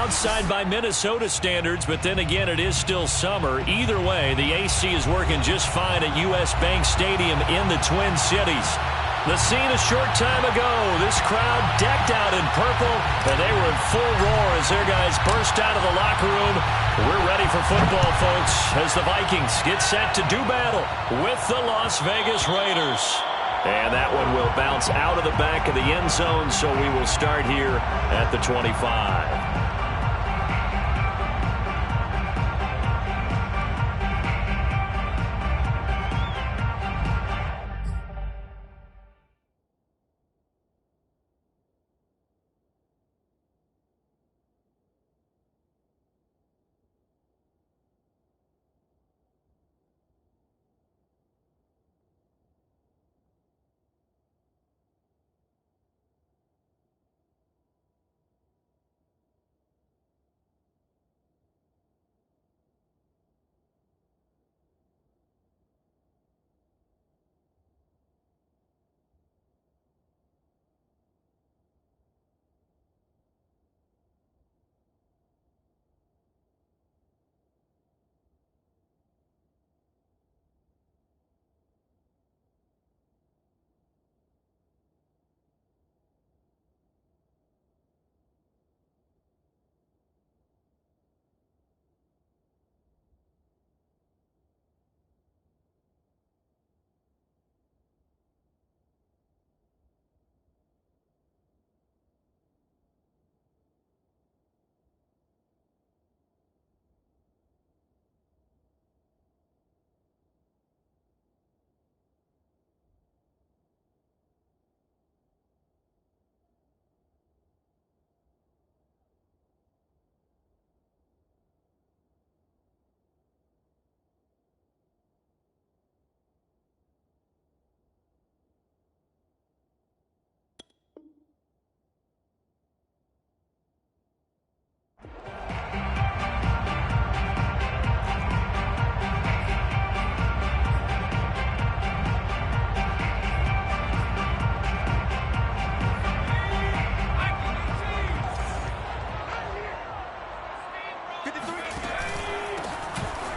outside by Minnesota standards, but then again, it is still summer. Either way, the AC is working just fine at U.S. Bank Stadium in the Twin Cities. The scene a short time ago, this crowd decked out in purple, and they were in full roar as their guys burst out of the locker room. We're ready for football, folks, as the Vikings get set to do battle with the Las Vegas Raiders. And that one will bounce out of the back of the end zone, so we will start here at the 25.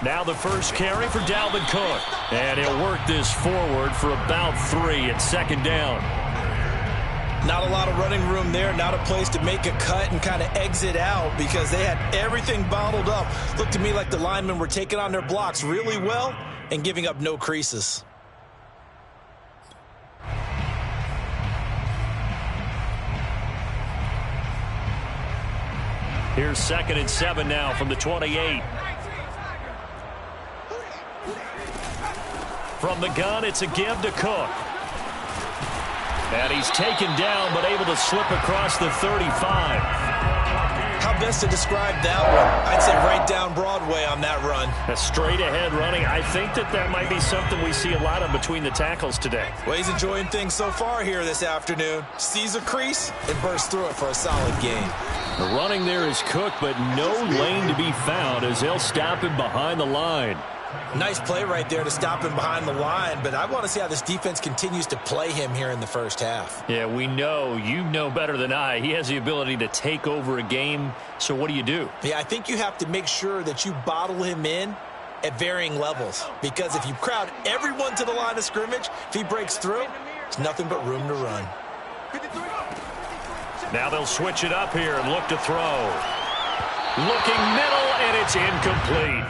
Now the first carry for Dalvin Cook. And he'll work this forward for about 3 at second down. Not a lot of running room there, not a place to make a cut and kind of exit out because they had everything bottled up. Looked to me like the linemen were taking on their blocks really well and giving up no creases. Here's 2nd and 7 now from the 28. From the gun, it's a give to Cook. And he's taken down, but able to slip across the 35. How best to describe that one? I'd say right down Broadway on that run. A straight-ahead running. I think that might be something we see a lot of between the tackles today. Well, he's enjoying things so far here this afternoon. Sees a crease and bursts through it for a solid gain. The running there is Cook, but no lane to be found as they'll stop him behind the line. Nice play right there to stop him behind the line, but I want to see how this defense continues to play him here in the first half. Yeah, we know. You know better than I. He has the ability to take over a game, so what do? Yeah, I think you have to make sure that you bottle him in at varying levels, because if you crowd everyone to the line of scrimmage, if he breaks through, there's nothing but room to run. Now they'll switch it up here and look to throw. Looking middle, and it's incomplete.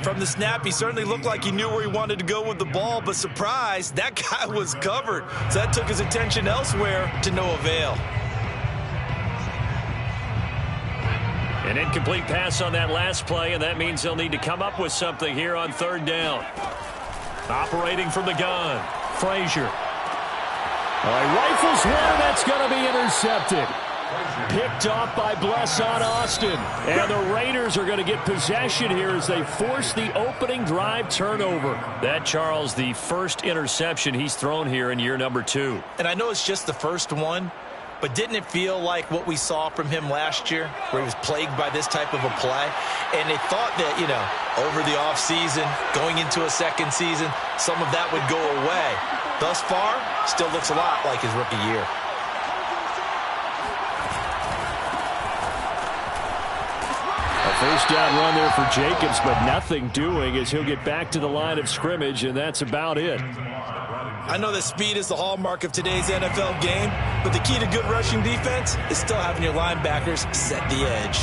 From the snap, he certainly looked like he knew where he wanted to go with the ball, but surprise, that guy was covered. So that took his attention elsewhere to no avail. An incomplete pass on that last play, and that means they'll need to come up with something here on 3rd down. Operating from the gun, Frazier. All right, rifles one, that's going to be intercepted. Picked off by Blesson Austin. And the Raiders are going to get possession here as they force the opening drive turnover. That, Charles, the first interception he's thrown here in year number 2. And I know it's just the first one, but didn't it feel like what we saw from him last year, where he was plagued by this type of a play? And they thought that, over the offseason, going into a second season, some of that would go away. Thus far, still looks a lot like his rookie year. First down run there for Jacobs, but nothing doing as he'll get back to the line of scrimmage, and that's about it. I know that speed is the hallmark of today's NFL game, but the key to good rushing defense is still having your linebackers set the edge.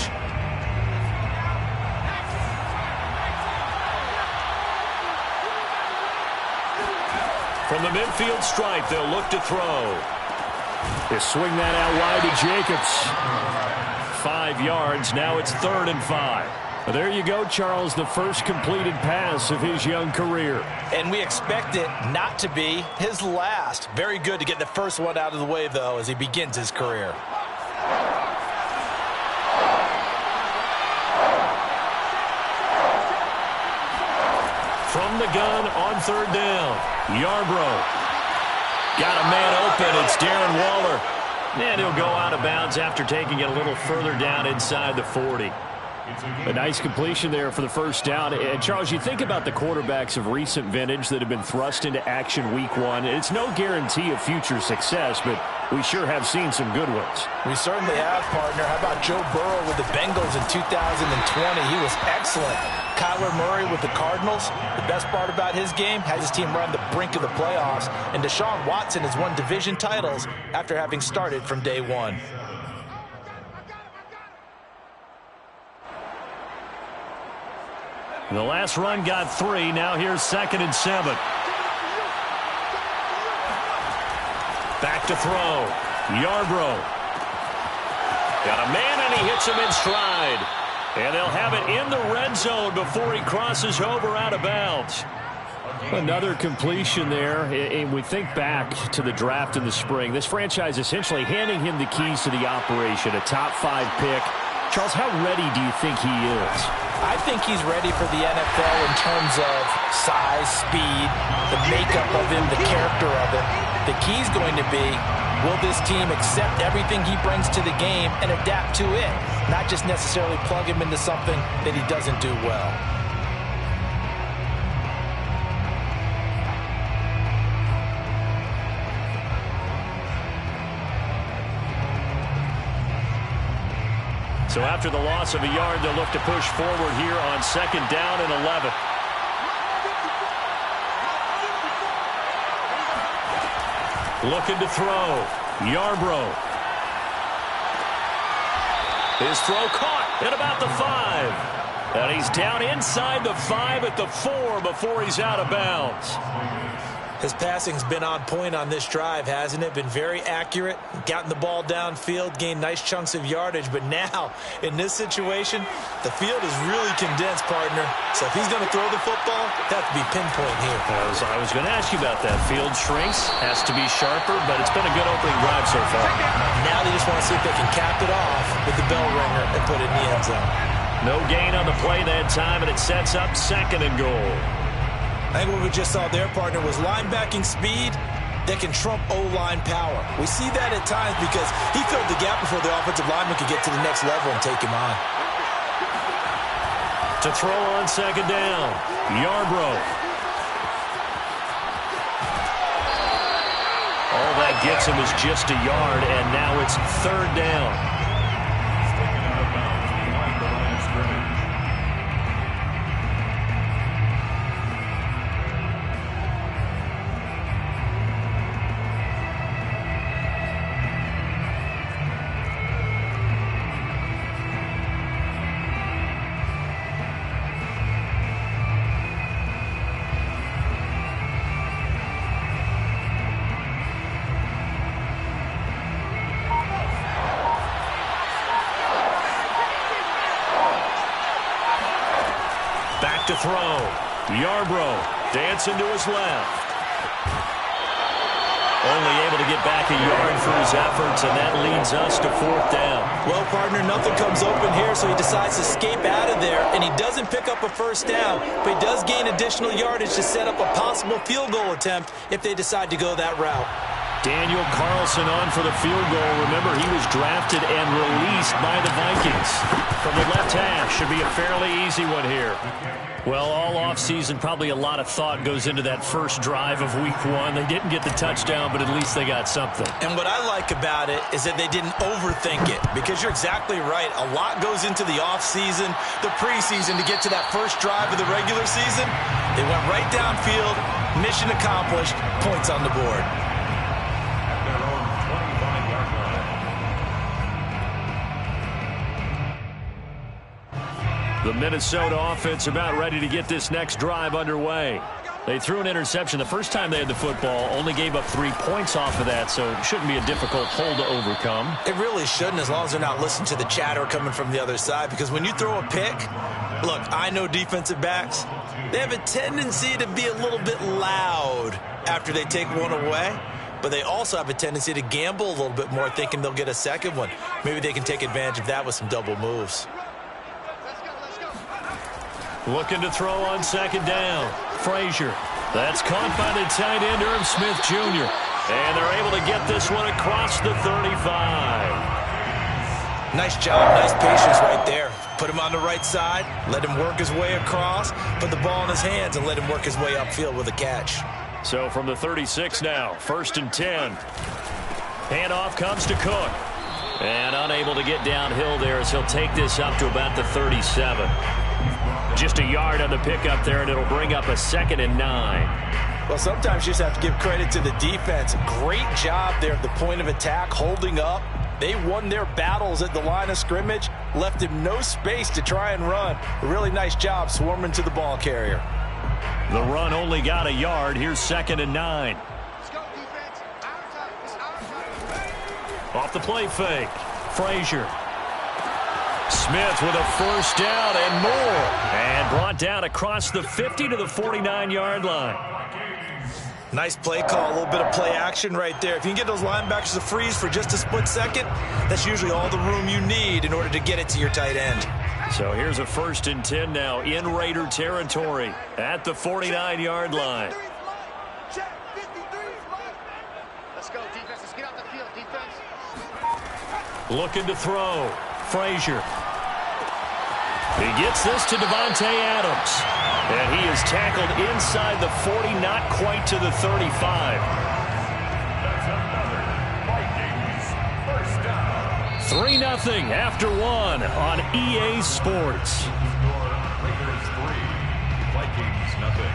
From the midfield stripe, they'll look to throw. They swing that out wide to Jacobs. 5 yards. Now it's 3rd and 5. There you go, Charles, the first completed pass of his young career. And we expect it not to be his last. Very good to get the first one out of the way, though, as he begins his career. From the gun on 3rd down, Yarbrough. Got a man open. It's Darren Waller. And he'll go out of bounds after taking it a little further down inside the 40. A nice completion there for the first down. And, Charles, you think about the quarterbacks of recent vintage that have been thrust into action week 1. It's no guarantee of future success, but we sure have seen some good ones. We certainly have, partner. How about Joe Burrow with the Bengals in 2020? He was excellent. Kyler Murray with the Cardinals. The best part about his game, has his team run the brink of the playoffs. And Deshaun Watson has won division titles after having started from day 1. The last run got 3. Now here's 2nd and 7. Back to throw. Yarbrough. Got a man, and he hits him in stride. And they'll have it in the red zone before he crosses over out of bounds. Another completion there. And we think back to the draft in the spring. This franchise essentially handing him the keys to the operation, a top 5 pick. Charles, how ready do you think he is? I think he's ready for the NFL in terms of size, speed, the makeup of him, the character of him. The key's going to be, will this team accept everything he brings to the game and adapt to it? Not just necessarily plug him into something that he doesn't do well. So after the loss of a yard, they'll look to push forward here on 2nd down and 11. Looking to throw. Yarbrough. His throw caught at about the 5. And he's down inside the 5 at the 4 before he's out of bounds. His passing's been on point on this drive, hasn't it? Been very accurate, gotten the ball downfield, gained nice chunks of yardage. But now, in this situation, the field is really condensed, partner. So if he's going to throw the football, that has to be pinpoint here. I was going to ask you about that. Field shrinks, has to be sharper, but it's been a good opening drive so far. Now they just want to see if they can cap it off with the bell ringer and put it in the end zone. No gain on the play that time, and it sets up 2nd and goal. I think what we just saw there, partner, was linebacking speed that can trump O-line power. We see that at times because he filled the gap before the offensive lineman could get to the next level and take him on. To throw on 2nd down, Yarbrough. All that gets him is just a yard, and now it's 3rd down. Back to throw. Yarbrough dancing to his left. Only able to get back a yard for his efforts, and that leads us to 4th down. Well, partner, nothing comes open here, so he decides to escape out of there, and he doesn't pick up a first down, but he does gain additional yardage to set up a possible field goal attempt if they decide to go that route. Daniel Carlson on for the field goal. Remember, he was drafted and released by the Vikings. From the left half, should be a fairly easy one here. Well, all offseason, probably a lot of thought goes into that first drive of week one. They didn't get the touchdown, but at least they got something. And what I like about it is that they didn't overthink it, because you're exactly right. A lot goes into the offseason, the preseason, to get to that first drive of the regular season. They went right downfield, mission accomplished, points on the board. The Minnesota offense about ready to get this next drive underway. They threw an interception the first time they had the football, only gave up 3 points off of that, so it shouldn't be a difficult hole to overcome. It really shouldn't, as long as they're not listening to the chatter coming from the other side, because when you throw a pick, look, I know defensive backs, they have a tendency to be a little bit loud after they take one away, but they also have a tendency to gamble a little bit more, thinking they'll get a second one. Maybe they can take advantage of that with some double moves. Looking to throw on second down. Frazier. That's caught by the tight end, Irv Smith Jr. And they're able to get this one across the 35. Nice job, nice patience right there. Put him on the right side, let him work his way across, put the ball in his hands, and let him work his way upfield with a catch. So from the 36 now, 1st and 10. Handoff comes to Cook. And unable to get downhill there as he'll take this up to about the 37. Just a yard on the pickup there, and it'll bring up a 2nd and 9. Well, sometimes you just have to give credit to the defense. Great job there at the point of attack, holding up. They won their battles at the line of scrimmage, left him no space to try and run. A really nice job swarming to the ball carrier. The run only got a yard. Here's 2nd and 9. Let's go, defense. Our time. Off the play fake. Frazier. Smith with a first down and more. And brought down across the 50 to the 49-yard line. Nice play call, a little bit of play action right there. If you can get those linebackers to freeze for just a split second, that's usually all the room you need in order to get it to your tight end. So here's a 1st and 10 now in Raider territory at the 49-yard line. Check, 53 is left. Let's go, defense. Let's get out the field, defense. Looking to throw. Frazier. He gets this to Davante Adams. And he is tackled inside the 40, not quite to the 35. That's another Vikings first down. 3-0 after 1 on EA Sports. Raiders 3, Vikings nothing.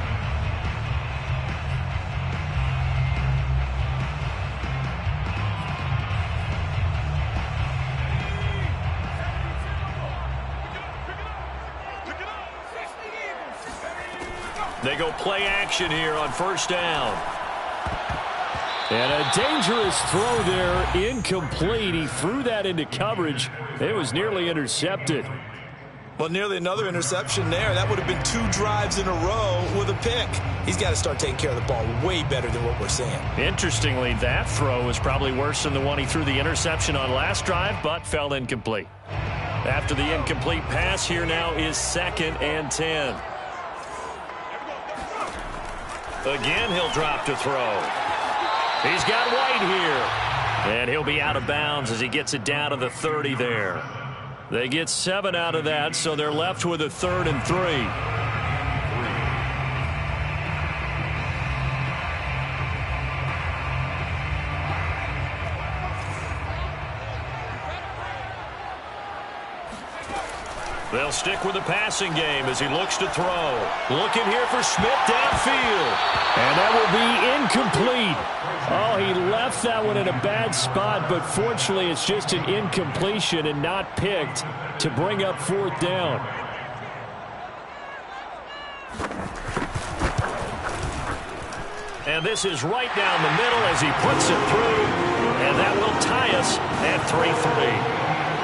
They go play action here on 1st down. And a dangerous throw there, incomplete. He threw that into coverage. It was nearly intercepted. Well, nearly another interception there. That would have been 2 drives in a row with a pick. He's got to start taking care of the ball way better than what we're seeing. Interestingly, that throw was probably worse than the one he threw the interception on last drive, but fell incomplete. After the incomplete pass, here now is 2nd and 10. Again, he'll drop to throw. He's got White here. And he'll be out of bounds as he gets it down to the 30 there. They get 7 out of that, so they're left with a 3rd and 3. They'll stick with the passing game as he looks to throw. Looking here for Smith downfield. And that will be incomplete. Oh, he left that one in a bad spot, but fortunately it's just an incompletion and not picked to bring up 4th down. And this is right down the middle as he puts it through. And that will tie us at 3-3.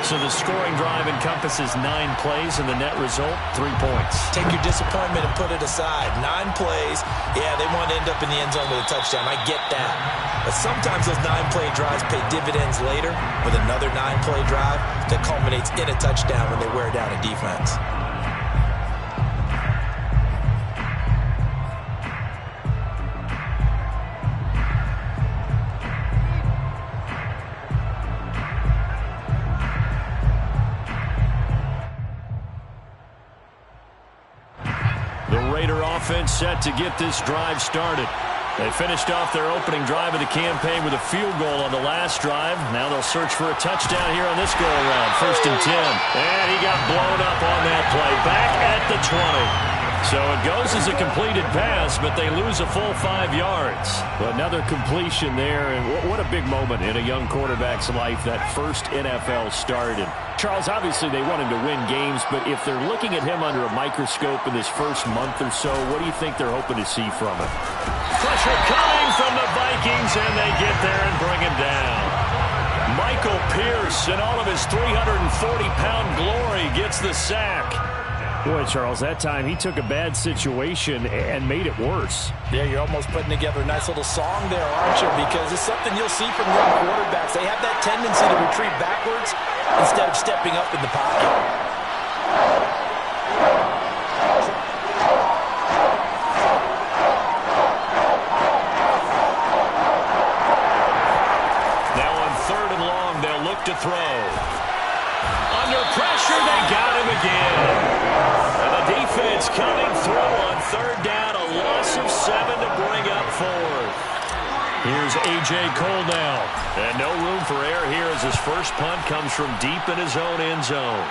So the scoring drive encompasses 9 plays, and the net result, 3 points. Take your disappointment and put it aside. 9 plays, yeah, they want to end up in the end zone with a touchdown. I get that. But sometimes those 9-play drives pay dividends later with another 9-play drive that culminates in a touchdown when they wear down a defense. The Raider offense set to get this drive started. They finished off their opening drive of the campaign with a field goal on the last drive. Now they'll search for a touchdown here on this go-around. 1st and 10. And he got blown up on that play. Back at the 20. So it goes as a completed pass, but they lose a full 5 yards. Another completion there, and what a big moment in a young quarterback's life, that first NFL start. And Charles, obviously they want him to win games, but if they're looking at him under a microscope in this first month or so, what do you think they're hoping to see from him? Pressure coming from the Vikings, and they get there and bring him down. Michael Pierce, in all of his 340-pound glory, gets the sack. Boy, Charles, that time he took a bad situation and made it worse. Yeah, you're almost putting together a nice little song there, aren't you? Because it's something you'll see from young quarterbacks. They have that tendency to retreat backwards instead of stepping up in the pocket. To throw. Under pressure, they got him again. And the defense coming through on 3rd down, a loss of 7 to bring up 4th. Here's A.J. Cole now. And no room for error here as his first punt comes from deep in his own end zone.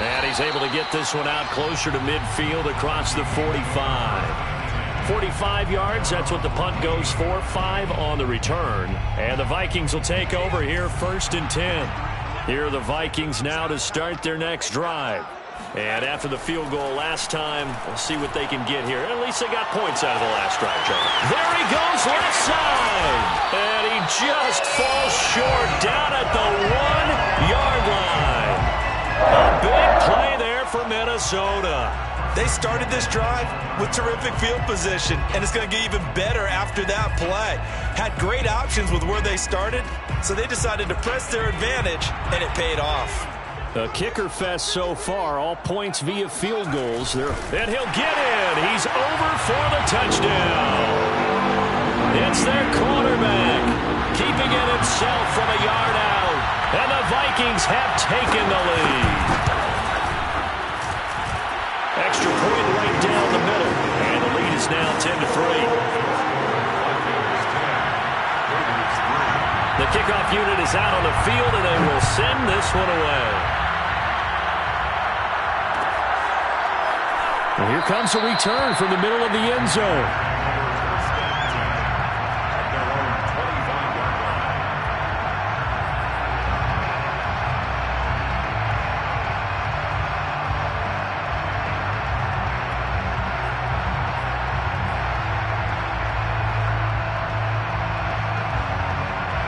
And he's able to get this one out closer to midfield across the 45. 45 yards, that's what the punt goes for. 5 on the return. And the Vikings will take over here 1st and 10. Here are the Vikings now to start their next drive. And after the field goal last time, we'll see what they can get here. At least they got points out of the last drive, Charlie. There he goes, left side. And he just falls short down at the 1-yard line. A big play there for Minnesota. They started this drive with terrific field position, and it's going to get even better after that play. Had great options with where they started, so they decided to press their advantage, and it paid off. A kicker fest so far, all points via field goals. And he'll get in. He's over for the touchdown. It's their quarterback, keeping it himself from a yard out. And the Vikings have taken the lead. Extra point right down the middle. And the lead is now 10-3. The kickoff unit is out on the field, and they will send this one away. Well, here comes a return from the middle of the end zone.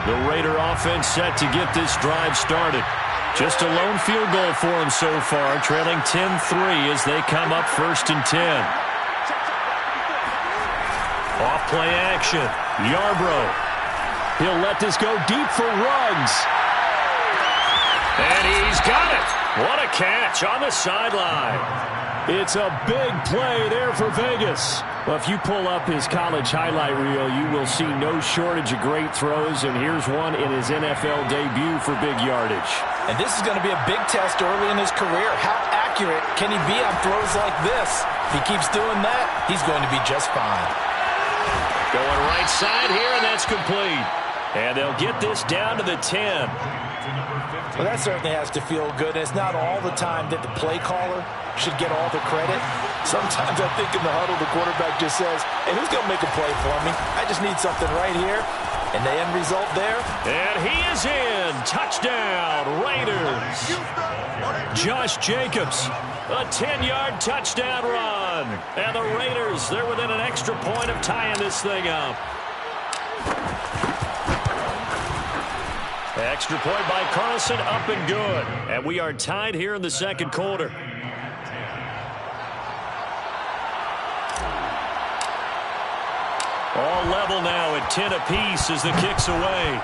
The Raider offense set to get this drive started. Just a lone field goal for him so far, trailing 10-3 as they come up 1st and 10. Off play action. Yarbrough. He'll let this go deep for Ruggs. And he's got it. What a catch on the sideline. It's a big play there for Vegas. Well, if you pull up his college highlight reel, you will see no shortage of great throws, and here's one in his NFL debut for big yardage. And this is going to be a big test early in his career. How accurate can he be on throws like this? If he keeps doing that, he's going to be just fine. Going right side here, and that's complete. And they'll get this down to the 10. Well, that certainly has to feel good. It's not all the time that the play caller should get all the credit. Sometimes I think in the huddle, the quarterback just says, hey, who's going to make a play for me? I just need something right here. And the end result there. And he is in. Touchdown, Raiders. Josh Jacobs, a 10-yard touchdown run. And the Raiders, they're within an extra point of tying this thing up. Extra point by Carlson, up and good. And we are tied here in the second quarter. All level now at 10 apiece as the kick's away.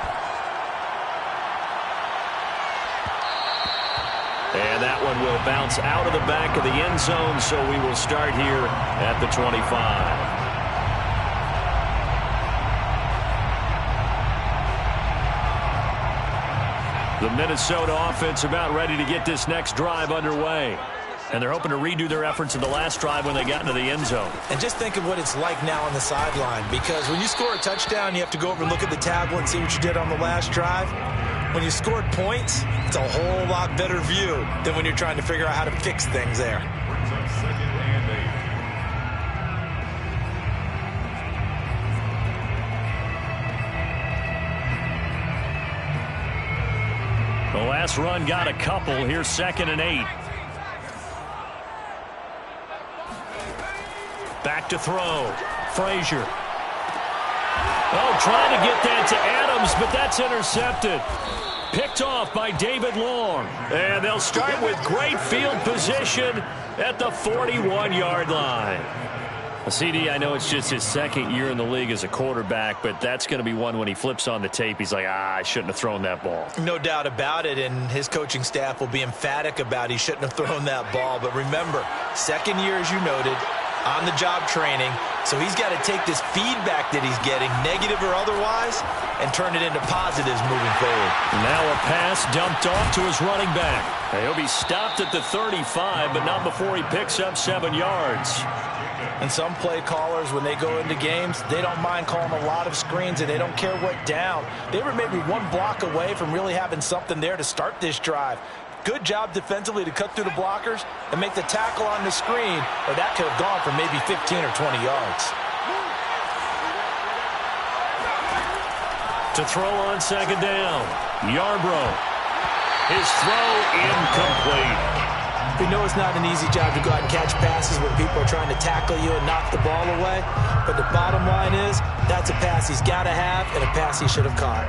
And that one will bounce out of the back of the end zone, so we will start here at the 25. The Minnesota offense about ready to get this next drive underway. And they're hoping to redo their efforts in the last drive when they got into the end zone. And just think of what it's like now on the sideline, because when you score a touchdown, you have to go over and look at the tablet and see what you did on the last drive. When you scored points, it's a whole lot better view than when you're trying to figure out how to fix things there. The last run got a couple. Here's 2nd and 8. Back to throw. Frazier. Oh, trying to get that to Adams, but that's intercepted. Picked off by David Long. And they'll start with great field position at the 41-yard line. CD, I know it's just his 2nd year in the league as a quarterback, but that's going to be one when he flips on the tape, he's like, I shouldn't have thrown that ball. No doubt about it, and his coaching staff will be emphatic about he shouldn't have thrown that ball. But remember, 2nd year, as you noted, on-the-job training, so he's got to take this feedback that he's getting, negative or otherwise, and turn it into positives moving forward. Now a pass dumped off to his running back. He'll be stopped at the 35, but not before he picks up 7 yards. And some play callers, when they go into games, they don't mind calling a lot of screens, and they don't care what down. They were maybe one block away from really having something there to start this drive. Good job defensively to cut through the blockers and make the tackle on the screen, or that could have gone for maybe 15 or 20 yards. To throw on 2nd down, Yarbrough. His throw incomplete. We know it's not an easy job to go out and catch passes when people are trying to tackle you and knock the ball away, but the bottom line is that's a pass he's got to have and a pass he should have caught.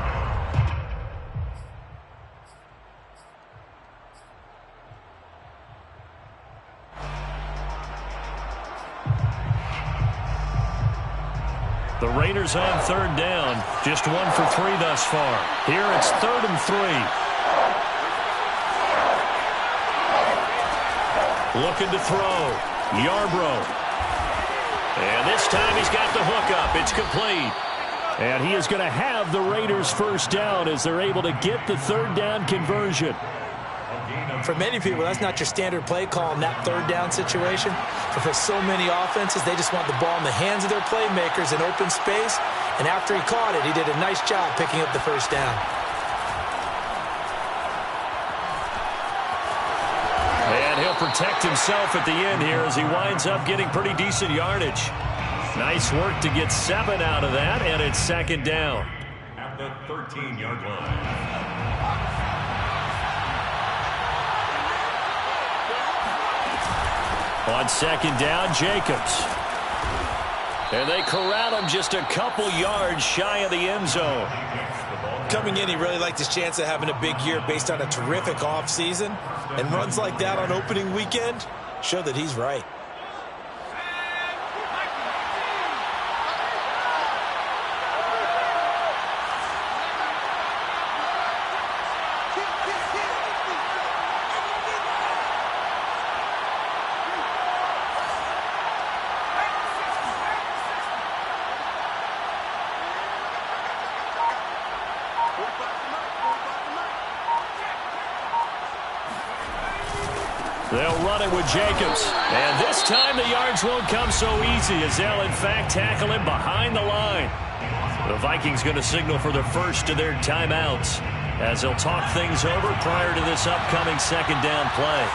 The Raiders on 3rd down, just 1 for 3 thus far. Here it's 3rd and 3. Looking to throw. Yarbrough. And this time he's got the hook up. It's complete. And he is going to have the Raiders first down as they're able to get the 3rd down conversion. For many people, that's not your standard play call in that 3rd down situation. But for so many offenses, they just want the ball in the hands of their playmakers in open space. And after he caught it, he did a nice job picking up the first down. And he'll protect himself at the end here as he winds up getting pretty decent yardage. Nice work to get 7 out of that, and it's 2nd down. At the 13-yard line. On 2nd down, Jacobs. And they corral him just a couple yards shy of the end zone. Coming in, he really liked his chance of having a big year based on a terrific offseason. And runs like that on opening weekend show that he's right. They'll run it with Jacobs. And this time the yards won't come so easy as they'll, in fact, tackle him behind the line. The Vikings going to signal for the first of their timeouts as they'll talk things over prior to this upcoming 2nd down play.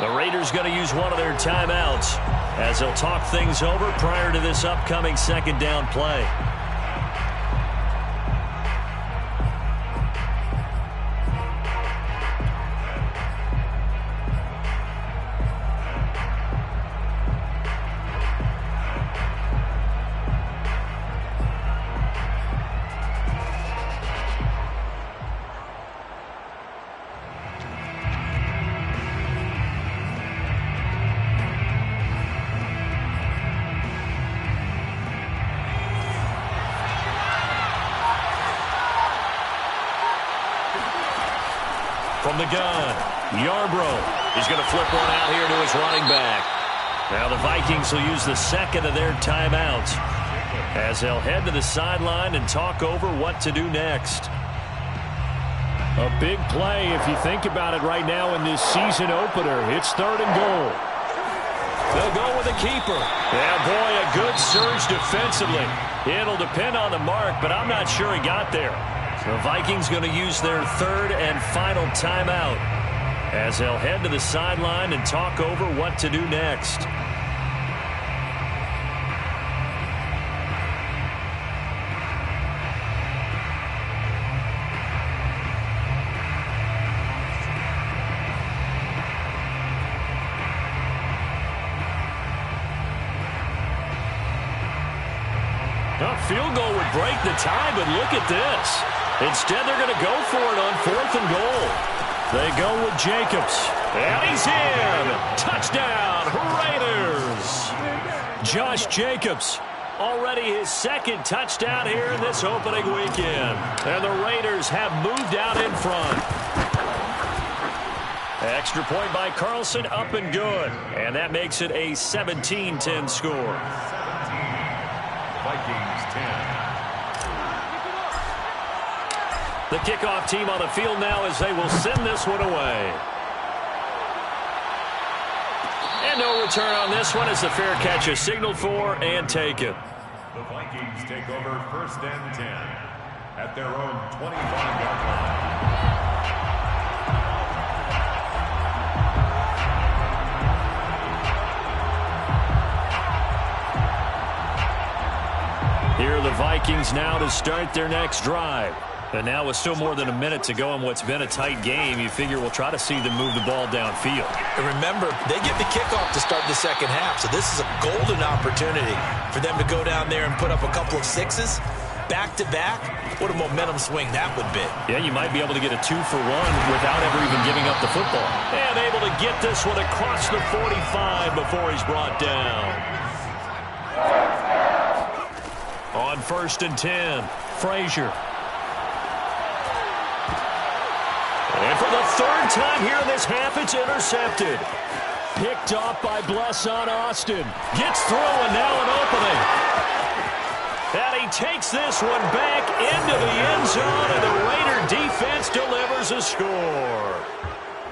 The Raiders going to use one of their timeouts as they'll talk things over prior to this upcoming 2nd down play. From the gun, Yarbrough. He's going to flip one out here to his running back. Now the Vikings will use the 2nd of their timeouts as they'll head to the sideline and talk over what to do next. A big play if you think about it right now in this season opener. It's 3rd and goal. They'll go with the keeper. Yeah, boy, a good surge defensively. It'll depend on the mark, but I'm not sure he got there. The Vikings going to use their 3rd and final timeout as they'll head to the sideline and talk over what to do next. A field goal would break the tie, but look at this. Instead, they're going to go for it on 4th and goal. They go with Jacobs. And he's in. Touchdown, Raiders. Josh Jacobs, already his 2nd touchdown here in this opening weekend. And the Raiders have moved out in front. Extra point by Carlson, up and good. And that makes it a 17-10 score. Vikings 10. The kickoff team on the field now as they will send this one away. And no return on this one as the fair catch is signaled for and taken. The Vikings take over 1st and 10 at their own 25-yard line. Here are the Vikings now to start their next drive. And now with still more than a minute to go in what's been a tight game, you figure we'll try to see them move the ball downfield. And remember, they get the kickoff to start the second half, so this is a golden opportunity for them to go down there and put up a couple of sixes back-to-back. What a momentum swing that would be. Yeah, you might be able to get a 2-for-1 without ever even giving up the football. And able to get this one across the 45 before he's brought down. On 1st and 10, Frazier. And for the 3rd time here in this half, it's intercepted. Picked off by Blesson Austin. Gets through and now an opening. And he takes this one back into the end zone, and the Raider defense delivers a score.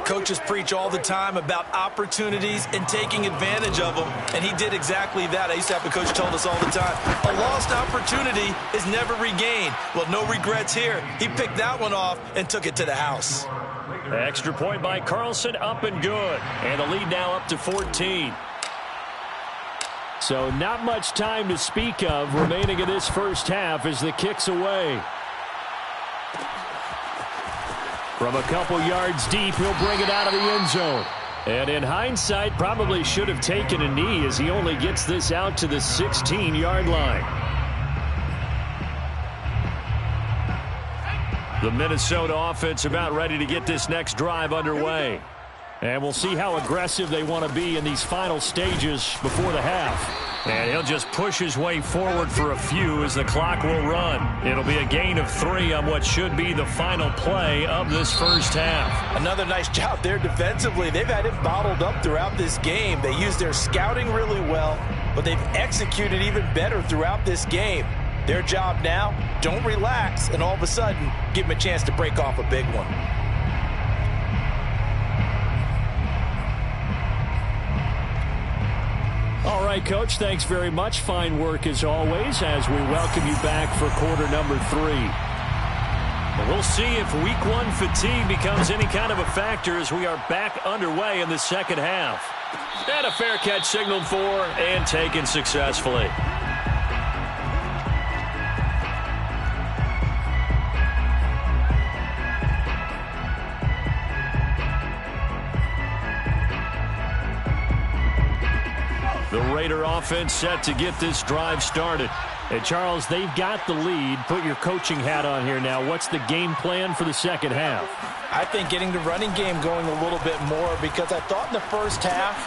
Coaches preach all the time about opportunities and taking advantage of them, and he did exactly that. I used to have a coach told us all the time, a lost opportunity is never regained. Well, no regrets here. He picked that one off and took it to the house. Extra point by Carlson, up and good. And the lead now up to 14. So not much time to speak of remaining in this first half as the kick's away. From a couple yards deep, he'll bring it out of the end zone. And in hindsight, probably should have taken a knee as he only gets this out to the 16-yard line. The Minnesota offense about ready to get this next drive underway. And we'll see how aggressive they want to be in these final stages before the half. And he'll just push his way forward for a few as the clock will run. It'll be a gain of 3 on what should be the final play of this first half. Another nice job there defensively. They've had it bottled up throughout this game. They used their scouting really well, but they've executed even better throughout this game. Their job now, don't relax, and all of a sudden, give them a chance to break off a big one. All right, Coach, thanks very much. Fine work as always as we welcome you back for quarter number 3. But we'll see if week 1 fatigue becomes any kind of a factor as we are back underway in the second half. And a fair catch signaled for and taken successfully. The Raider offense set to get this drive started. And, Charles, they've got the lead. Put your coaching hat on here now. What's the game plan for the second half? I think getting the running game going a little bit more because I thought in the first half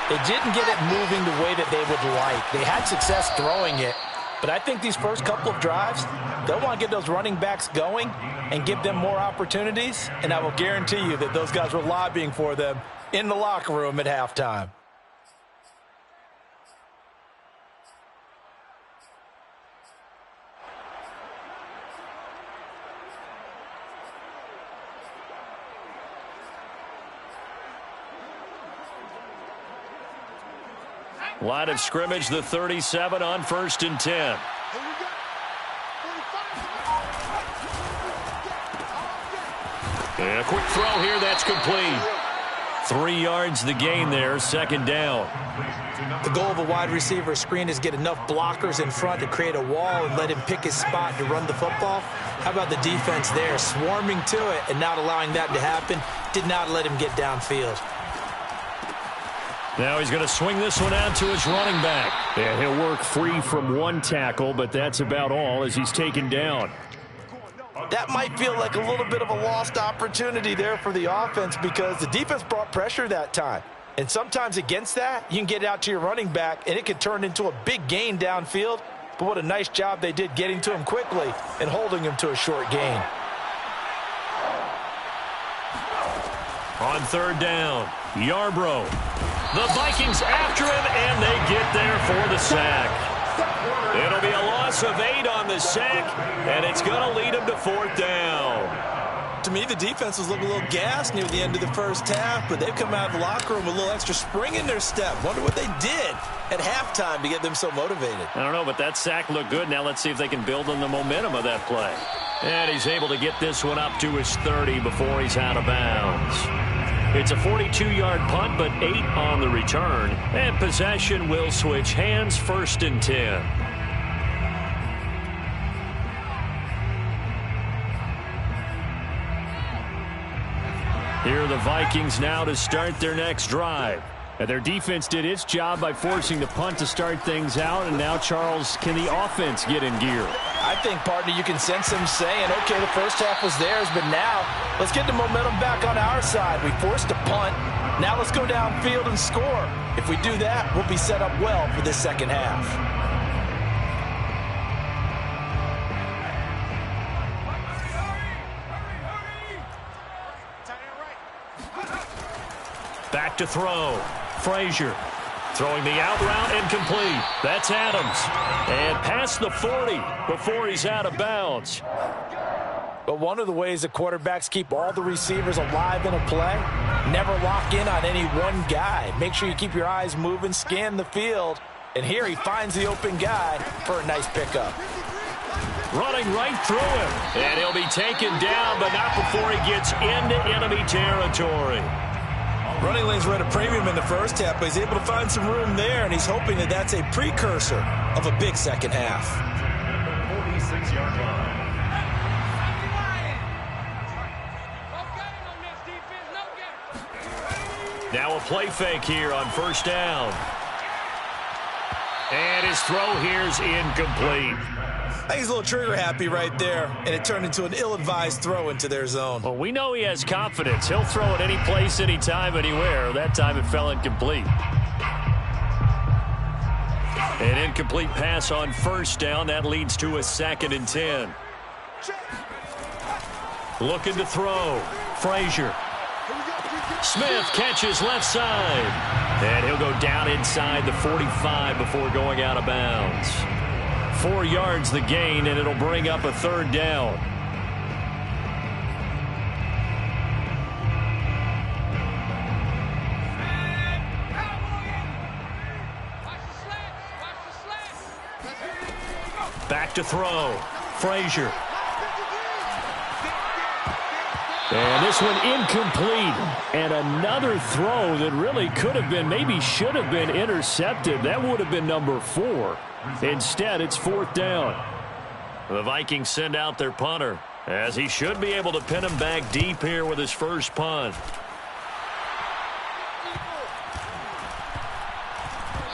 they didn't get it moving the way that they would like. They had success throwing it. But I think these first couple of drives, they'll want to get those running backs going and give them more opportunities. And I will guarantee you that those guys were lobbying for them in the locker room at halftime. Line of scrimmage, the 37 on 1st and 10. And a quick throw here, that's complete. 3 yards the gain there, 2nd down. The goal of a wide receiver screen is get enough blockers in front to create a wall and let him pick his spot to run the football. How about the defense there, swarming to it and not allowing that to happen? Did not let him get downfield. Now he's going to swing this one out to his running back. And he'll work free from 1 tackle, but that's about all as he's taken down. That might feel like a little bit of a lost opportunity there for the offense because the defense brought pressure that time. And sometimes against that, you can get it out to your running back, and it could turn into a big gain downfield. But what a nice job they did getting to him quickly and holding him to a short gain. On 3rd down, Yarbrough. The Vikings after him, and they get there for the sack. It'll be a loss of 8 on the sack, and it's going to lead him to 4th down. To me, the defense was looking a little gassed near the end of the first half, but they've come out of the locker room with a little extra spring in their step. Wonder what they did at halftime to get them so motivated. I don't know, but that sack looked good. Now let's see if they can build on the momentum of that play. And he's able to get this one up to his 30 before he's out of bounds. It's a 42-yard punt, but 8 on the return. And possession will switch hands, 1st and 10. Here are the Vikings now to start their next drive. And their defense did its job by forcing the punt to start things out. And now, Charles, can the offense get in gear? I think, partner, you can sense them saying, okay, the first half was theirs, but now let's get the momentum back on our side. We forced a punt. Now let's go downfield and score. If we do that, we'll be set up well for this second half. Back to throw. Frazier throwing the out route and complete. That's Adams. And past the 40 before he's out of bounds. But one of the ways that quarterbacks keep all the receivers alive in a play, never lock in on any one guy. Make sure you keep your eyes moving, scan the field. And here he finds the open guy for a nice pickup. Running right through him. And he'll be taken down, but not before he gets into enemy territory. Running lanes were at a premium in the first half, but he's able to find some room there, and he's hoping that that's a precursor of a big second half. 46-yard line. Now a play fake here on 1st down. And his throw here's incomplete. I think he's a little trigger happy right there, and it turned into an ill-advised throw into their zone. Well, we know he has confidence. He'll throw it any place, anytime, anywhere. That time it fell incomplete. An incomplete pass on 1st down. That leads to a 2nd and 10. Looking to throw. Frazier. Smith catches left side. And he'll go down inside the 45 before going out of bounds. 4 yards the gain, and it'll bring up a 3rd down. Back to throw. Frazier. And this one incomplete. And another throw that really could have been, maybe should have been intercepted. That would have been number 4. Instead, it's 4th down. The Vikings send out their punter, as he should be able to pin him back deep here with his first punt.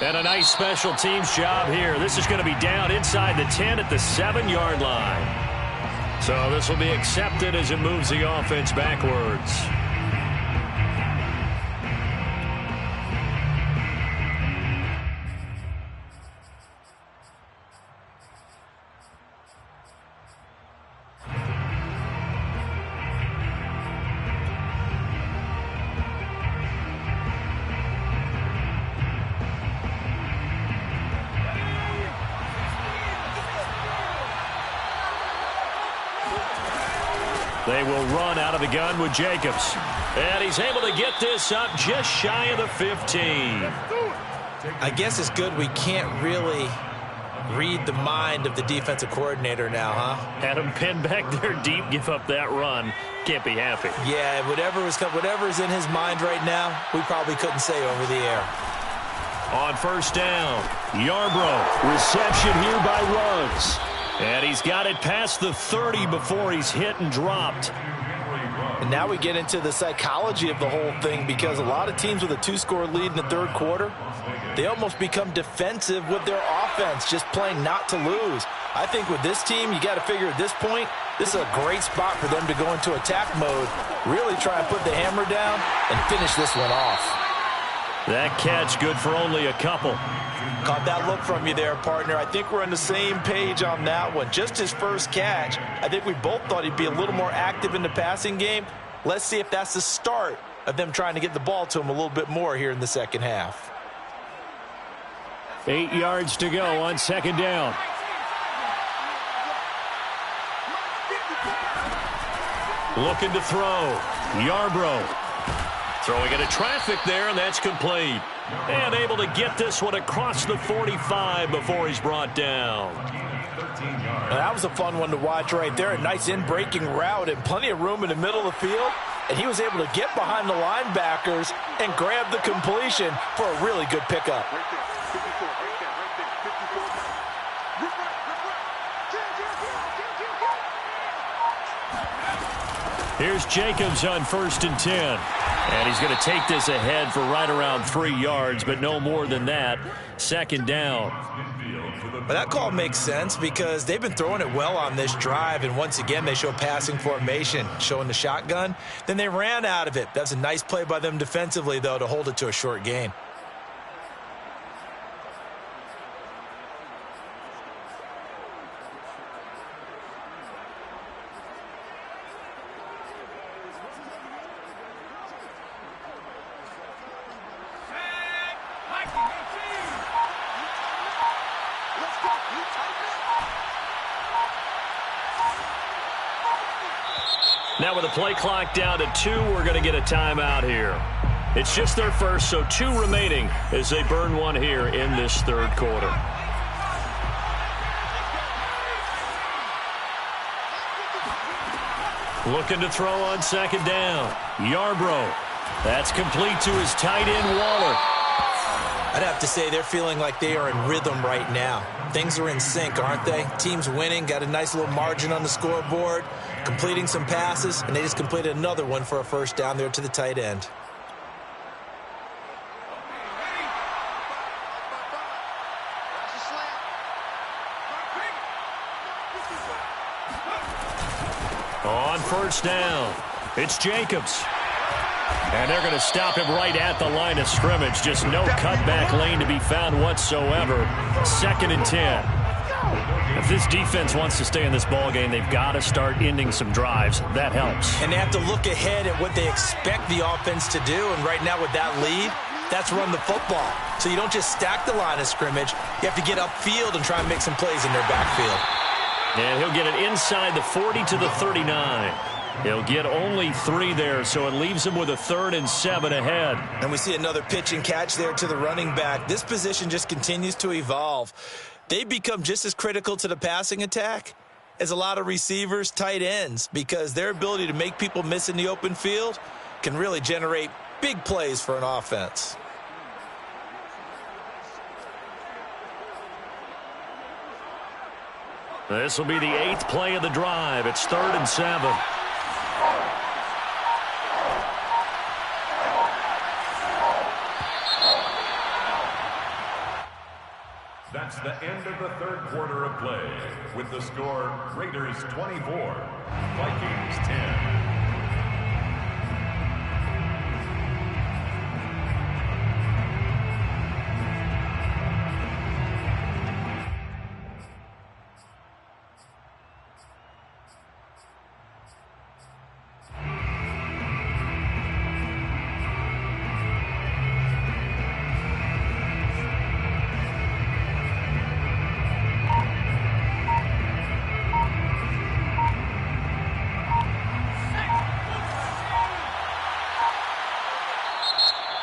And a nice special teams job here. This is going to be down inside the 10 at the 7-yard line. So this will be accepted as it moves the offense backwards. They will run out of the gun with Jacobs. And he's able to get this up just shy of the 15. I guess it's good we can't really read the mind of the defensive coordinator now, huh? Had him pinned back there deep, give up that run. Can't be happy. Yeah, whatever's in his mind right now, we probably couldn't say over the air. On first down, Yarbrough. Reception here by Ruggs. And he's got it past the 30 before he's hit and dropped. And now we get into the psychology of the whole thing, because a lot of teams with a 2-score lead in the third quarter, they almost become defensive with their offense, just playing not to lose. I think with this team, you got to figure at this point, this is a great spot for them to go into attack mode, really try and put the hammer down and finish this one off. That catch good for only a couple. Caught that look from you there, partner. I think we're on the same page on that one. Just his first catch. I think we both thought he'd be a little more active in the passing game. Let's see if that's the start of them trying to get the ball to him a little bit more here in the second half. 8 yards to go on second down. Looking to throw. Yarbrough. Throwing into traffic there, and that's complete. And able to get this one across the 45 before he's brought down. Now, that was a fun one to watch right there. A nice in-breaking route and plenty of room in the middle of the field. And he was able to get behind the linebackers and grab the completion for a really good pickup. Here's Jacobs on 1st and 10. And he's going to take this ahead for right around 3 yards, but no more than that. Second down. But that call makes sense because they've been throwing it well on this drive, and once again they show passing formation, showing the shotgun. Then they ran out of it. That's a nice play by them defensively, though, to hold it to a short gain. Now with the play clock down to 2, we're going to get a timeout here. It's just their first, so 2 remaining as they burn one here in this third quarter. Looking to throw on second down. Yarbrough. That's complete to his tight end, Waller. I'd have to say they're feeling like they are in rhythm right now. Things are in sync, aren't they? Team's winning, got a nice little margin on the scoreboard, completing some passes, and they just completed another one for a first down there to the tight end. On first down, it's Jacobs. And they're going to stop him right at the line of scrimmage. Just no cutback lane to be found whatsoever. 2nd and 10. If this defense wants to stay in this ballgame, they've got to start ending some drives. That helps. And they have to look ahead at what they expect the offense to do. And right now with that lead, that's run the football. So you don't just stack the line of scrimmage. You have to get upfield and try and make some plays in their backfield. And he'll get it inside the 40 to the 39. He'll get only 3 there, so it leaves him with a 3rd and 7 ahead. And we see another pitch and catch there to the running back. This position just continues to evolve. They've become just as critical to the passing attack as a lot of receivers, tight ends, because their ability to make people miss in the open field can really generate big plays for an offense. This will be the 8th play of the drive. It's 3rd and 7. That's the end of the third quarter of play. With the score, Raiders 24, Vikings 10.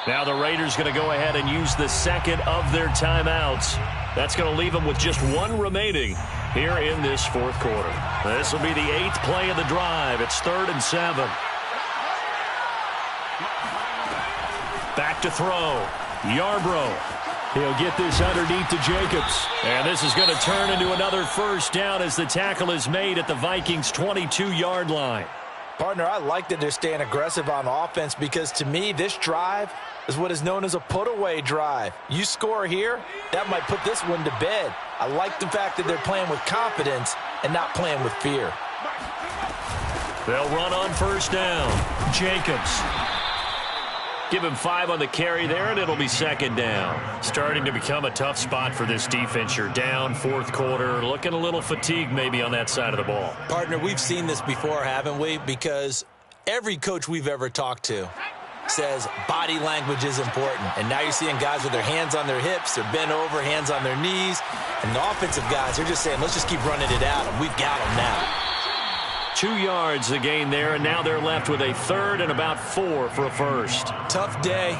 Now the Raiders going to go ahead and use the second of their timeouts. That's going to leave them with just one remaining here in this fourth quarter. This will be the 8th play of the drive. It's 3rd and 7. Back to throw. Yarbrough. He'll get this underneath to Jacobs. And this is going to turn into another first down as the tackle is made at the Vikings' 22-yard line. Partner, I like that they're staying aggressive on offense because, to me, this drive is what is known as a put-away drive. You score here, that might put this one to bed. I like the fact that they're playing with confidence and not playing with fear. They'll run on first down. Jacobs. Give him 5 on the carry there, and it'll be second down. Starting to become a tough spot for this defense. You're down fourth quarter, looking a little fatigued maybe on that side of the ball. Partner, we've seen this before, haven't we? Because every coach we've ever talked to says body language is important. And now you're seeing guys with their hands on their hips, they're bent over, hands on their knees. And the offensive guys, they're just saying, let's just keep running it out, and we've got them now. 2 yards the gain there, and now they're left with a 3rd and about 4 for a first. Tough day,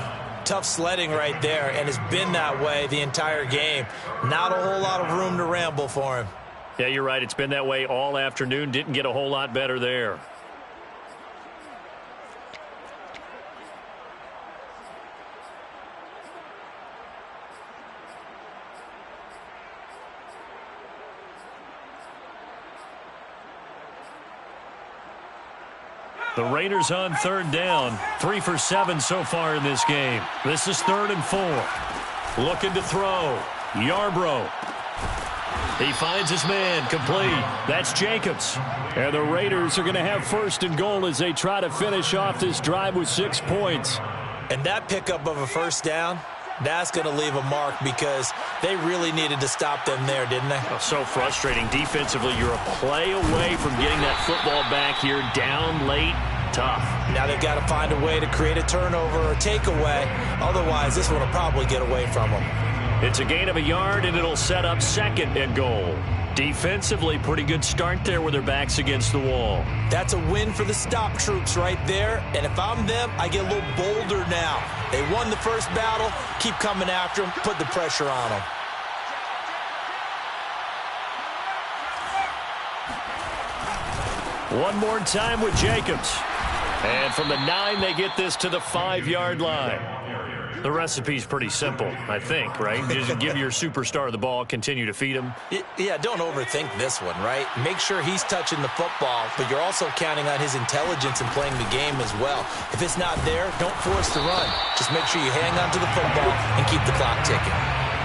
tough sledding right there, and it's been that way the entire game. Not a whole lot of room to ramble for him. Yeah, you're right. It's been that way all afternoon. Didn't get a whole lot better there. The Raiders on 3rd down. 3 for 7 so far in this game. This is 3rd and 4. Looking to throw. Yarbrough. He finds his man. Complete. That's Jacobs. And the Raiders are going to have 1st and goal as they try to finish off this drive with 6 points. And that pickup of a first down, that's going to leave a mark because they really needed to stop them there, didn't they? Oh, so frustrating. Defensively, you're a play away from getting that football back here. Down late. Tough. Now they've got to find a way to create a turnover or takeaway. Otherwise, this one will probably get away from them. It's a gain of a yard, and it'll set up 2nd and goal. Defensively, pretty good start there with their backs against the wall. That's a win for the stop troops right there. And if I'm them, I get a little bolder now. They won the first battle. Keep coming after them. Put the pressure on them. One more time with Jacobs. And from the 9, they get this to the 5-yard line. The recipe's pretty simple, I think, right? Just give your superstar the ball, continue to feed him. Yeah, don't overthink this one, right? Make sure he's touching the football, but you're also counting on his intelligence in playing the game as well. If it's not there, don't force the run. Just make sure you hang on to the football and keep the clock ticking.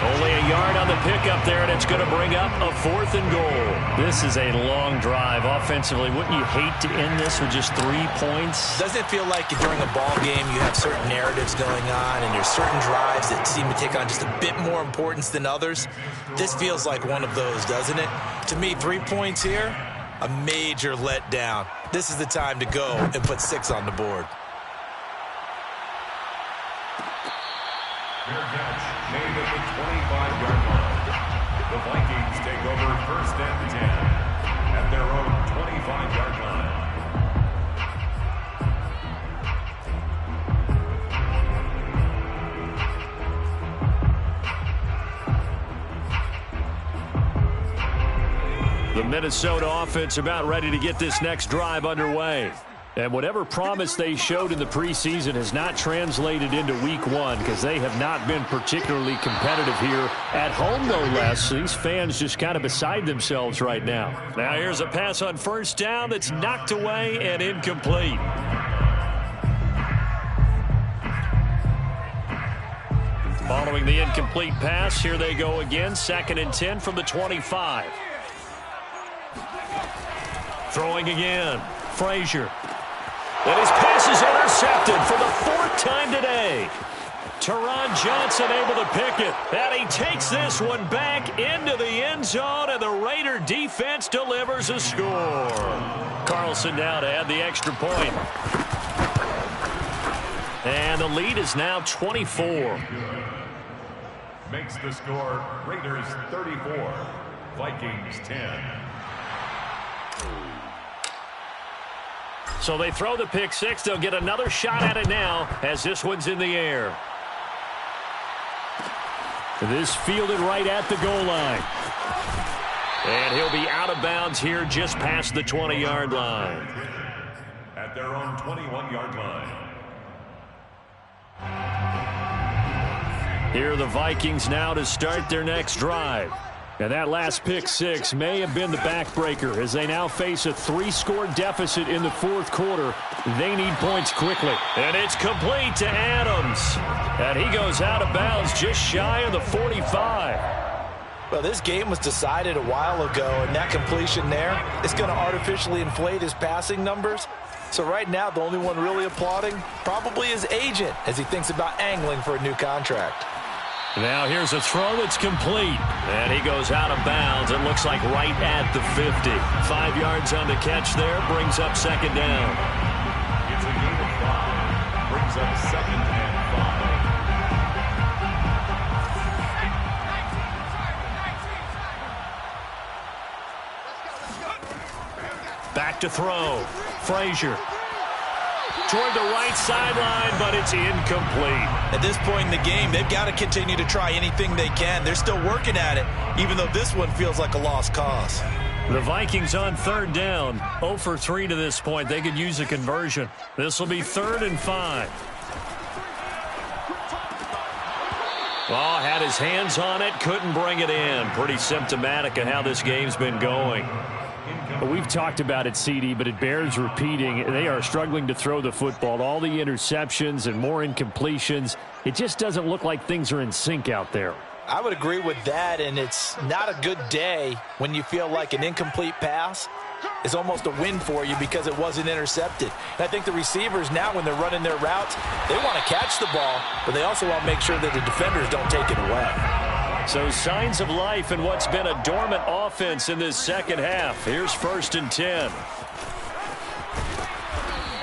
Only a yard on the pickup there, and it's going to bring up a 4th and goal. This is a long drive offensively. Wouldn't you hate to end this with just 3 points? Doesn't it feel like during a ball game you have certain narratives going on and there's certain drives that seem to take on just a bit more importance than others? This feels like one of those, doesn't it? To me, 3 points here, a major letdown. This is the time to go and put 6 on the board. Fair catch made at the 25-yard line. The Vikings take over 1st and 10 at their own 25-yard line. The Minnesota offense about ready to get this next drive underway. And whatever promise they showed in the preseason has not translated into week 1 because they have not been particularly competitive here at home, no less. These fans just kind of beside themselves right now. Now here's a pass on first down that's knocked away and incomplete. Following the incomplete pass, here they go again. 2nd and 10 from the 25. Throwing again. Frazier. And his pass is intercepted for the 4th time today. Teron Johnson able to pick it. And he takes this one back into the end zone, and the Raider defense delivers a score. Carlson now to add the extra point. And the lead is now 24. Makes the score Raiders 34, Vikings 10. So they throw the pick six. They'll get another shot at it now as this one's in the air. This fielded right at the goal line. And he'll be out of bounds here just past the 20-yard line. At their own 21-yard line. Here are the Vikings now to start their next drive. And that last pick six may have been the backbreaker as they now face a 3-score deficit in the fourth quarter. They need points quickly. And it's complete to Adams. And he goes out of bounds just shy of the 45. Well, this game was decided a while ago, and that completion there is going to artificially inflate his passing numbers. So right now, the only one really applauding probably his agent as he thinks about angling for a new contract. Now here's a throw that's complete. And he goes out of bounds. It looks like right at the 50. 5 yards on the catch there. Brings up second down. It's a gain of 5. Brings up second and 5. Back to throw. Frazier. Toward the right sideline, but it's incomplete. At this point in the game, they've got to continue to try anything they can. They're still working at it, even though this one feels like a lost cause. The Vikings on third down. 0 for 3 to this point. They could use a conversion. This will be 3rd and 5. Oh, had his hands on it, couldn't bring it in. Pretty symptomatic of how this game's been going. We've talked about it, CD, but it bears repeating. They are struggling to throw the football. All the interceptions and more incompletions. It just doesn't look like things are in sync out there. I would agree with that, and it's not a good day when you feel like an incomplete pass is almost a win for you because it wasn't intercepted. And I think the receivers now, when they're running their routes, they want to catch the ball, but they also want to make sure that the defenders don't take it away. So signs of life in what's been a dormant offense in this second half. Here's 1st and 10.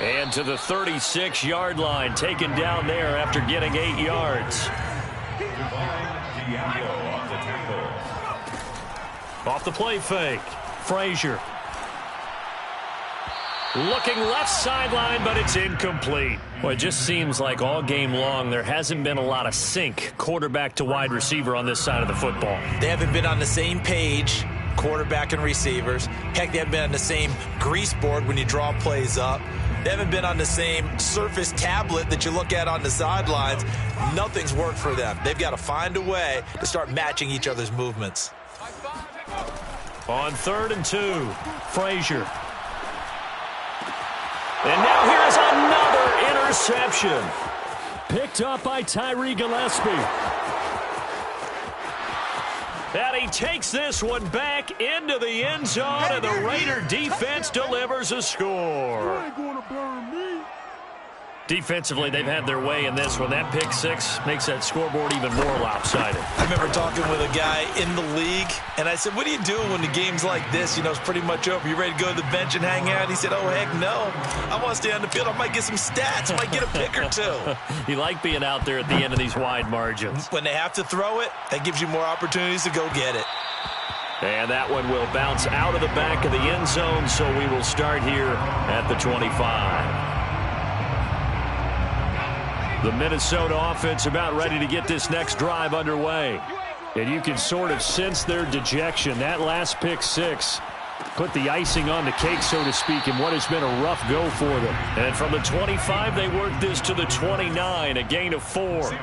And to the 36-yard line, taken down there after getting 8 yards. Off the play fake. Frazier. Looking left sideline, but it's incomplete. Well, it just seems like all game long there hasn't been a lot of sync quarterback to wide receiver on this side of the football. They haven't been on the same page, quarterback and receivers. Heck, they haven't been on the same grease board when you draw plays up. They haven't been on the same surface tablet that you look at on the sidelines. Nothing's worked for them. They've got to find a way to start matching each other's movements. On 3rd and 2, Frazier. And now here's another interception. Picked up by Tyree Gillespie. And he takes this one back into the end zone, and the Raider defense delivers a score. You ain't gonna burn me. Defensively, they've had their way in this one. That pick six makes that scoreboard even more lopsided. I remember talking with a guy in the league, and I said, what do you do when the game's like this? You know, it's pretty much over. You ready to go to the bench and hang out? He said, oh, heck no. I want to stay on the field. I might get some stats. I might get a pick or two. You like being out there at the end of these wide margins. When they have to throw it, that gives you more opportunities to go get it. And that one will bounce out of the back of the end zone, so we will start here at the 25. The Minnesota offense about ready to get this next drive underway. And you can sort of sense their dejection. That last pick six put the icing on the cake, so to speak, in what has been a rough go for them. And from the 25, they work this to the 29, a gain of 4. 2nd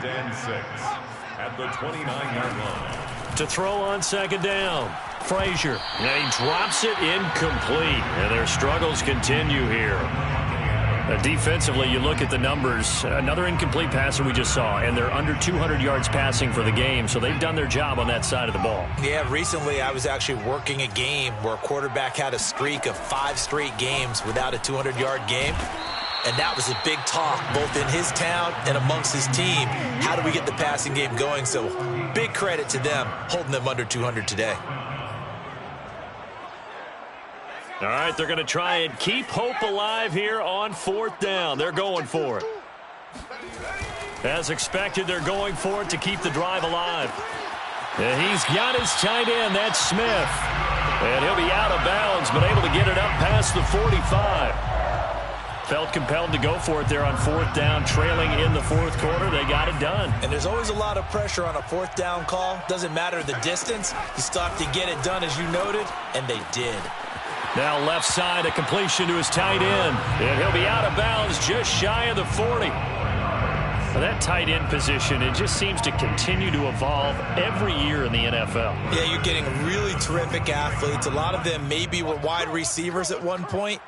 and 6 at the 29-yard line. To throw on second down, Frazier. And he drops it incomplete. And their struggles continue here. Defensively, you look at the numbers. Another incomplete passer we just saw, and they're under 200 yards passing for the game, so they've done their job on that side of the ball. Yeah, recently I was actually working a game where a quarterback had a streak of 5 straight games without a 200-yard game, and that was a big talk both in his town and amongst his team. How do we get the passing game going? So big credit to them holding them under 200 today. All right, they're going to try and keep hope alive here on 4th down. They're going for it. As expected, they're going for it to keep the drive alive. And he's got his tight end. That's Smith. And he'll be out of bounds, but able to get it up past the 45. Felt compelled to go for it there on 4th down, trailing in the 4th quarter. They got it done. And there's always a lot of pressure on a 4th down call. Doesn't matter the distance. You still have to get it done, as you noted, and they did. Now left side, a completion to his tight end. And he'll be out of bounds just shy of the 40. That tight end position, it just seems to continue to evolve every year in the NFL. Yeah, you're getting really terrific athletes. A lot of them maybe were wide receivers at one point.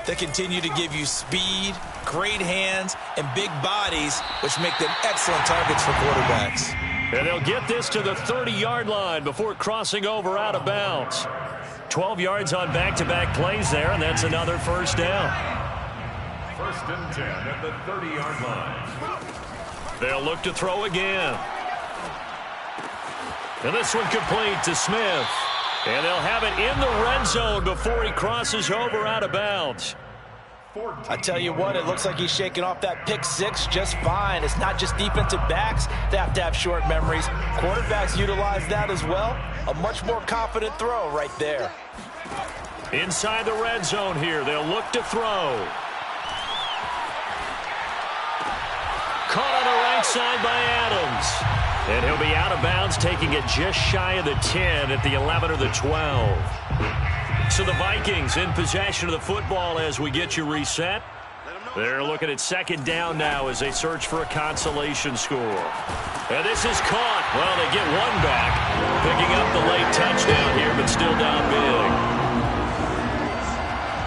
They continue to give you speed, great hands, and big bodies, which make them excellent targets for quarterbacks. And they'll get this to the 30-yard line before crossing over out of bounds. 12 yards on back-to-back plays there, and that's another first down. 1st and 10 at the 30-yard line. They'll look to throw again. And this one complete to Smith. And they'll have it in the red zone before he crosses over out of bounds. I tell you what, it looks like he's shaking off that pick 6 just fine. It's not just defensive backs that have to have short memories. Quarterbacks utilize that as well. A much more confident throw right there. Inside the red zone here, they'll look to throw. Caught on the right side by Adams. And he'll be out of bounds, taking it just shy of the 10 at the 11 or the 12. So the Vikings in possession of the football as we get you reset. They're looking at 2nd down now as they search for a consolation score. And this is caught. Well, they get one back, picking up the late touchdown here, but still down big.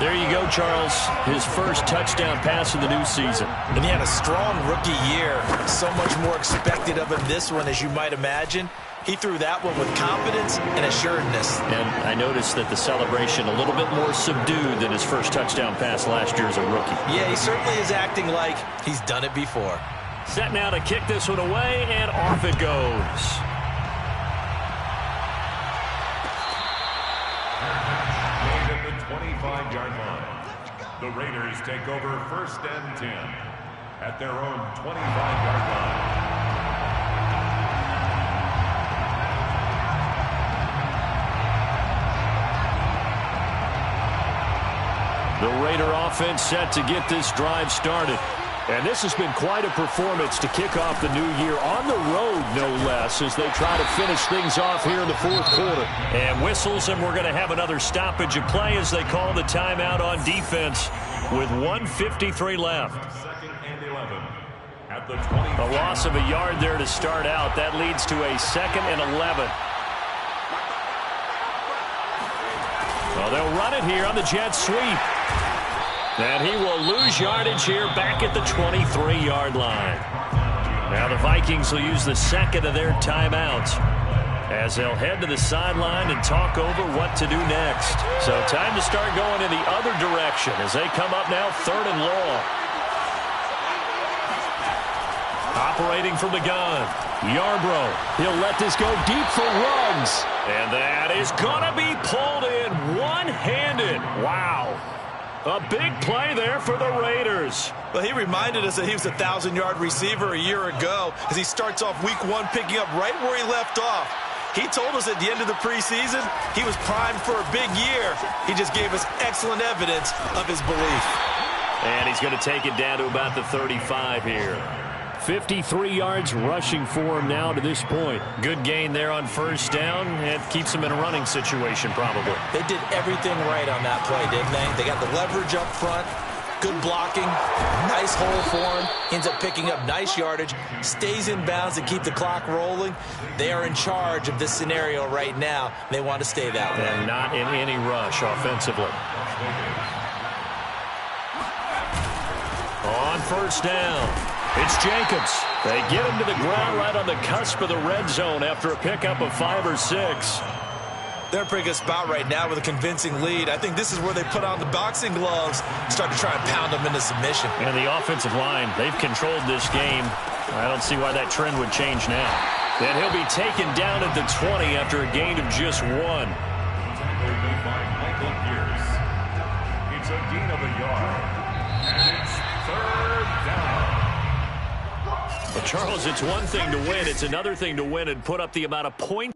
There you go, Charles. His first touchdown pass of the new season. And he had a strong rookie year. So much more expected of him this one, as you might imagine. He threw that one with confidence and assuredness. And I noticed that the celebration a little bit more subdued than his first touchdown pass last year as a rookie. Yeah, he certainly is acting like he's done it before. Set now to kick this one away, and off it goes. At the 25-yard line, the Raiders take over 1st and 10 at their own 25-yard line. The Raider offense set to get this drive started. And this has been quite a performance to kick off the new year on the road, no less, as they try to finish things off here in the 4th quarter. And whistles, and we're going to have another stoppage of play as they call the timeout on defense with 1:53 left. 2nd and 11 at the 20. A loss of a yard there to start out. That leads to a 2nd and 11. Well, they'll run it here on the jet sweep. And he will lose yardage here back at the 23-yard line. Now the Vikings will use the 2nd of their timeouts as they'll head to the sideline and talk over what to do next. So time to start going in the other direction as they come up now 3rd and long. Operating from the gun, Yarbrough. He'll let this go deep for Ruggs. And that is going to be pulled in one-handed. Wow. A big play there for the Raiders. Well, he reminded us that he was a 1,000-yard receiver a year ago as he starts off week 1 picking up right where he left off. He told us at the end of the preseason he was primed for a big year. He just gave us excellent evidence of his belief. And he's going to take it down to about the 35 here. 53 yards rushing for him now to this point. Good gain there on 1st down. It keeps him in a running situation probably. They did everything right on that play, didn't they? They got the leverage up front, good blocking, nice hole for him, ends up picking up nice yardage, stays in bounds to keep the clock rolling. They are in charge of this scenario right now. They want to stay that way. And not in any rush offensively. On 1st down. It's Jacobs. They get him to the ground right on the cusp of the red zone after a pickup of 5 or 6. They're in a pretty good spot right now with a convincing lead. I think this is where they put on the boxing gloves, start to try and pound them into submission. And the offensive line, they've controlled this game. I don't see why that trend would change now. Then he'll be taken down at the 20 after a gain of just 1. It's a gain of a yard. And it's 3rd down. Well, Charles, it's one thing to win. It's another thing to win and put up the amount of points